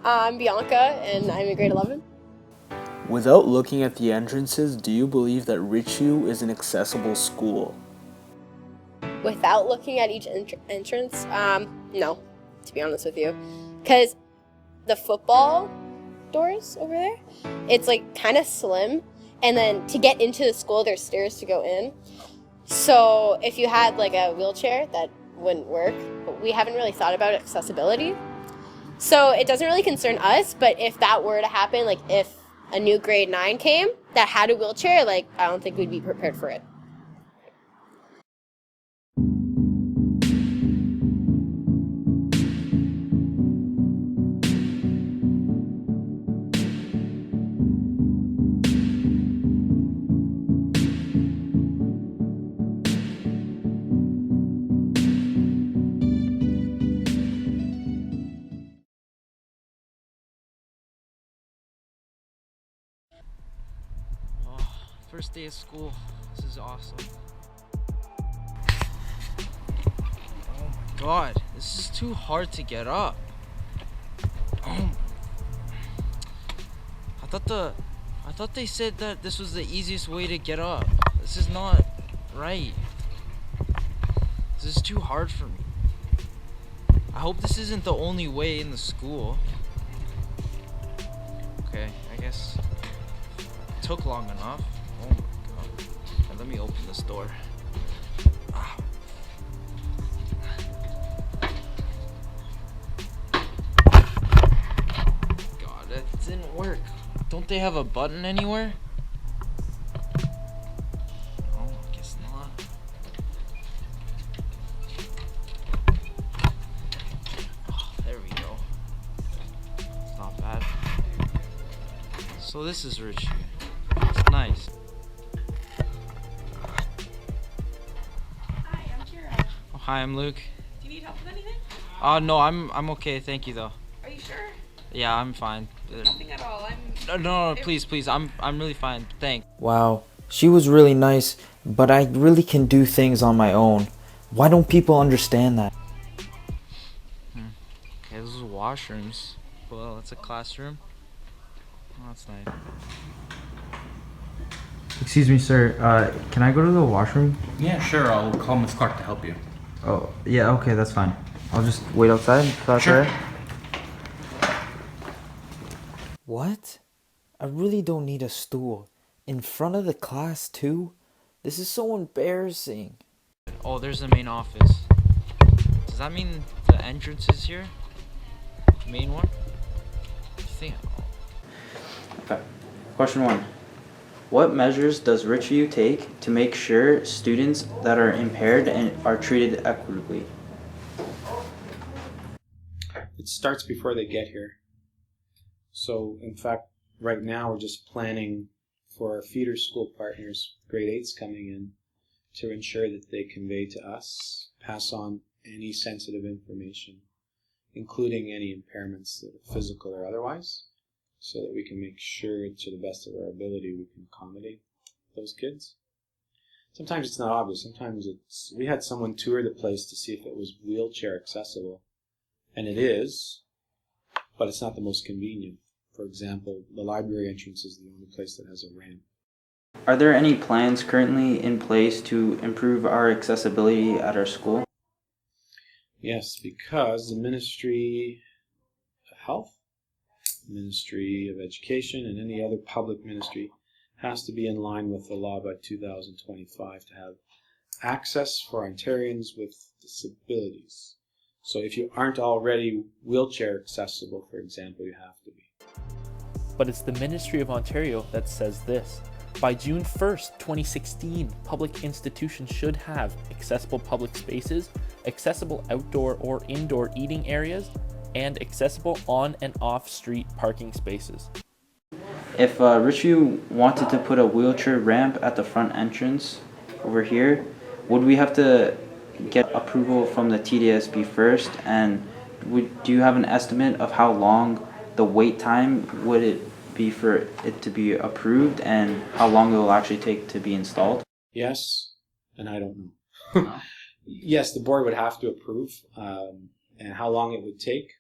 I'm Bianca, and I'm in grade 11. Without looking at the entrances, do you believe that Richview is an accessible school? Without looking at each entrance, no, to be honest with you. Because the football doors over there, it's like kind of slim, and then to get into the school, there's stairs to go in. So if you had like a wheelchair, that wouldn't work. But we haven't really thought about accessibility. So it doesn't really concern us, but if that were to happen, like if a new grade 9 came that had a wheelchair, like I don't think we'd be prepared for it. Oh, first day of school. This is awesome. Oh my god, this is too hard to get up. Oh, I thought they said that this was the easiest way to get up. This is not right. This is too hard for me. I hope this isn't the only way in the school. Okay, I guess it took long enough. Oh my god. Now let me open this door. Ah. God, it didn't work. Don't they have a button anywhere? Oh, I guess not. Oh, there we go. It's not bad. So this is Richview. It's nice. Hi, I'm Kira. Oh, hi, I'm Luke. Do you need help with anything? No, I'm okay. Thank you though. Are you sure? Yeah, I'm fine. Nothing at all. No, please. I'm really fine. Thanks. Wow, she was really nice, but I really can do things on my own. Why don't people understand that? Okay, those are washrooms. Well, it's a classroom. Oh, that's nice. Excuse me, sir. Can I go to the washroom? Yeah, sure. I'll call Miss Clark to help you. Oh, yeah, okay, that's fine. I'll just wait outside if that's Sure. alright. What? I really don't need a stool. In front of the class, too? This is so embarrassing. Oh, there's the main office. Does that mean the entrance is here? The main one? I think. Okay. Question 1. What measures does Richview take to make sure students that are impaired and are treated equitably? It starts before they get here. So, in fact, right now we're just planning for our feeder school partners, grade 8s coming in, to ensure that they convey to us, pass on any sensitive information, including any impairments that are physical or otherwise, so that we can make sure to the best of our ability we can accommodate those kids. Sometimes it's not obvious. Sometimes it's... We had someone tour the place to see if it was wheelchair accessible, and it is, but it's not the most convenient. For example, the library entrance is the only place that has a ramp. Are there any plans currently in place to improve our accessibility at our school? Yes, because the Ministry of Health, Ministry of Education, and any other public ministry has to be in line with the law by 2025 to have access for Ontarians with disabilities. So if you aren't already wheelchair accessible, for example, you have to be. But it's the Ministry of Ontario that says this. By June 1st, 2016, public institutions should have accessible public spaces, accessible outdoor or indoor eating areas, and accessible on and off-street parking spaces. If Richview wanted to put a wheelchair ramp at the front entrance over here, would we have to get approval from the TDSB first? And do you have an estimate of how long the wait time would it be for it to be approved, and how long it will actually take to be installed? Yes, and I don't know. Yes, the board would have to approve, and how long it would take.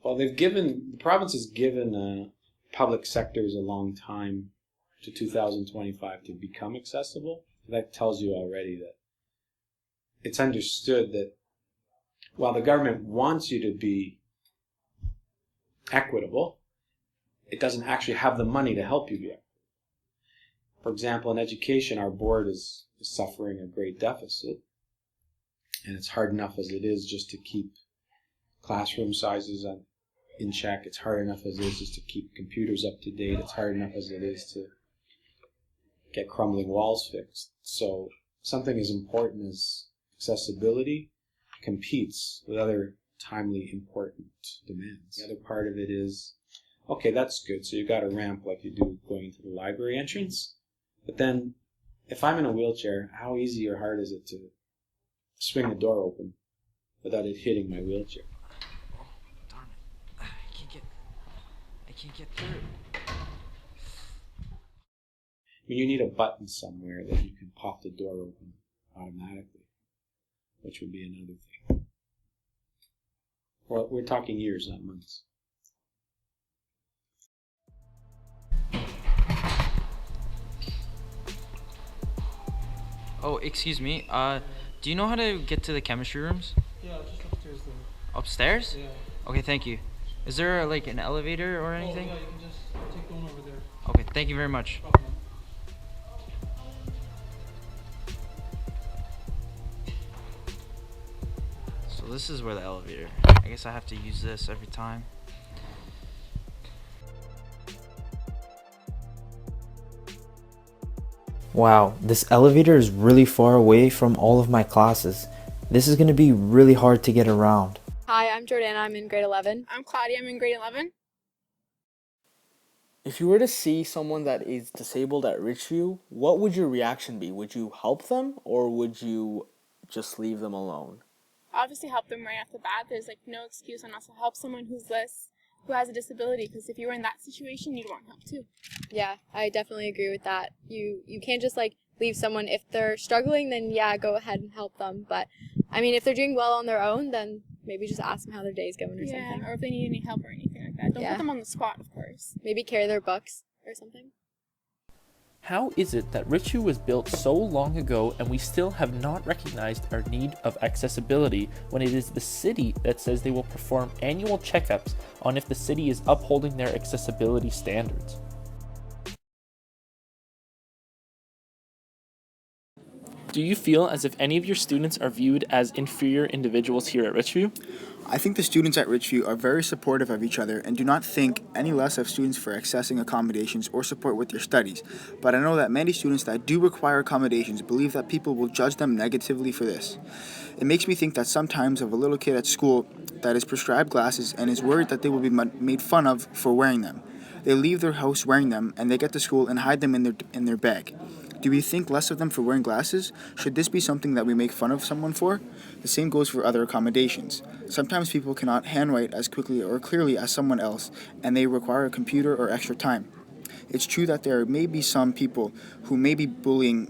Well, the province has given public sectors a long time to 2025 to become accessible. That tells you already that it's understood that while the government wants you to be equitable, it doesn't actually have the money to help you be equitable. For example, in education, our board is suffering a great deficit, and it's hard enough as it is just to keep classroom sizes in check. It's hard enough as it is just to keep computers up to date. It's hard enough as it is to get crumbling walls fixed. So something as important as accessibility competes with other timely important demands. The other part of it is, okay, that's good. So you got a ramp like you do going into the library entrance. But then if I'm in a wheelchair, how easy or hard is it to swing the door open without it hitting my wheelchair? Oh, darn it. I can't get through. I mean, you need a button somewhere that you can pop the door open automatically, which would be another thing. Well, we're talking years, not months. Oh, excuse me. Do you know how to get to the chemistry rooms? Yeah, just upstairs there. Upstairs? Yeah. Okay, thank you. Is there like an elevator or anything? Oh, yeah, you can just take the one over there. Okay, thank you very much. Problem. So this is where the elevator. I guess I have to use this every time. Wow, this elevator is really far away from all of my classes. This is going to be really hard to get around. Hi, I'm Jordana. I'm in grade 11. I'm Claudia. I'm in grade 11. If you were to see someone that is disabled at Richview, what would your reaction be? Would you help them or would you just leave them alone? Obviously, help them right off the bat. There's like no excuse on us to help someone who has a disability. Because if you were in that situation, you'd want help too. Yeah, I definitely agree with that. You can't just like leave someone. If they're struggling, then yeah, go ahead and help them. But I mean, if they're doing well on their own, then maybe just ask them how their day's going or something. Or if they need any help or anything like that. Don't put them on the spot, of course. Maybe carry their books or something. How is it that Richview was built so long ago and we still have not recognized our need of accessibility when it is the city that says they will perform annual checkups on if the city is upholding their accessibility standards? Do you feel as if any of your students are viewed as inferior individuals here at Richview? I think the students at Richview are very supportive of each other and do not think any less of students for accessing accommodations or support with their studies. But I know that many students that do require accommodations believe that people will judge them negatively for this. It makes me think that sometimes of a little kid at school that is prescribed glasses and is worried that they will be made fun of for wearing them. They leave their house wearing them and they get to school and hide them in their bag. Do we think less of them for wearing glasses? Should this be something that we make fun of someone for? The same goes for other accommodations. Sometimes people cannot handwrite as quickly or clearly as someone else, and they require a computer or extra time. It's true that there may be some people who may be bullied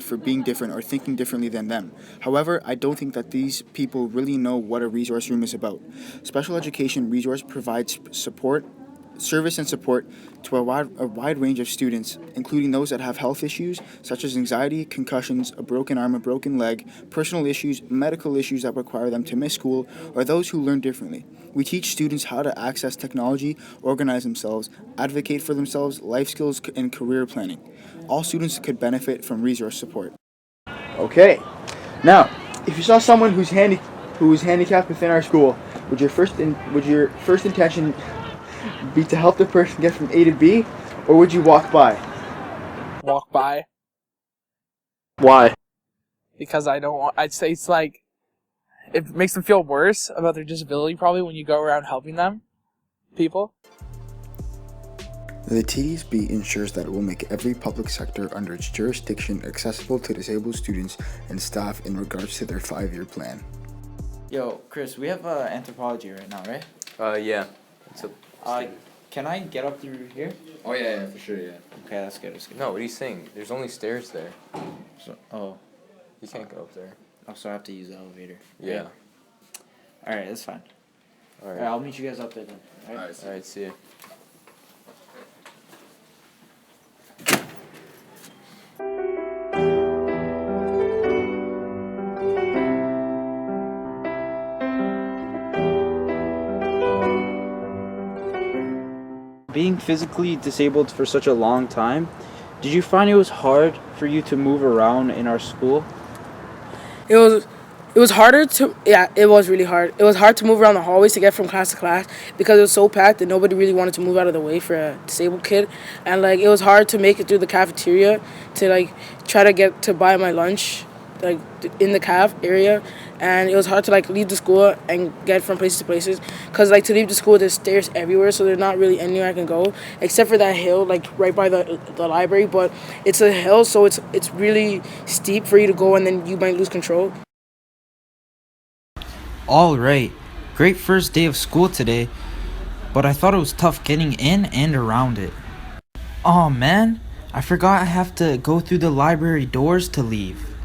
for being different or thinking differently than them. However, I don't think that these people really know what a resource room is about. Special education resource provides service and support to a wide range of students, including those that have health issues such as anxiety, concussions, a broken arm, a broken leg, personal issues, medical issues that require them to miss school, or those who learn differently. We teach students how to access technology, organize themselves, advocate for themselves, life skills, and career planning. All students could benefit from resource support. Okay, now, if you saw someone who is handicapped within our school, would your first intention be to help the person get from A to B, or would you walk by? Walk by. Why? Because I'd say it's like, it makes them feel worse about their disability probably when you go around helping them, people. The TDSB ensures that it will make every public sector under its jurisdiction accessible to disabled students and staff in regards to their 5-year plan. Yo, Chris, we have anthropology right now, right? Yeah. Can I get up through here? Oh yeah, for sure, yeah. Okay, that's good. No, what are you saying? There's only stairs there. So, You can't go up there. so I have to use the elevator. Yeah. Right? Alright, that's fine. All right. Alright, I'll meet you guys up there then. Alright? All right. See ya. Being physically disabled for such a long time, did you find it was hard for you to move around in our school? It was harder to, yeah, it was really hard. It was hard to move around the hallways to get from class to class because it was so packed that nobody really wanted to move out of the way for a disabled kid. And like it was hard to make it through the cafeteria to like try to get to buy my lunch like in the caf area. And it was hard to like leave the school and get from places to places because like to leave the school there's stairs everywhere, so there's not really anywhere I can go except for that hill like right by the library. But it's a hill, so it's really steep for you to go and then you might lose control. All right. Great first day of school today, but I thought it was tough getting in and around it. Oh man, I forgot I have to go through the library doors to leave.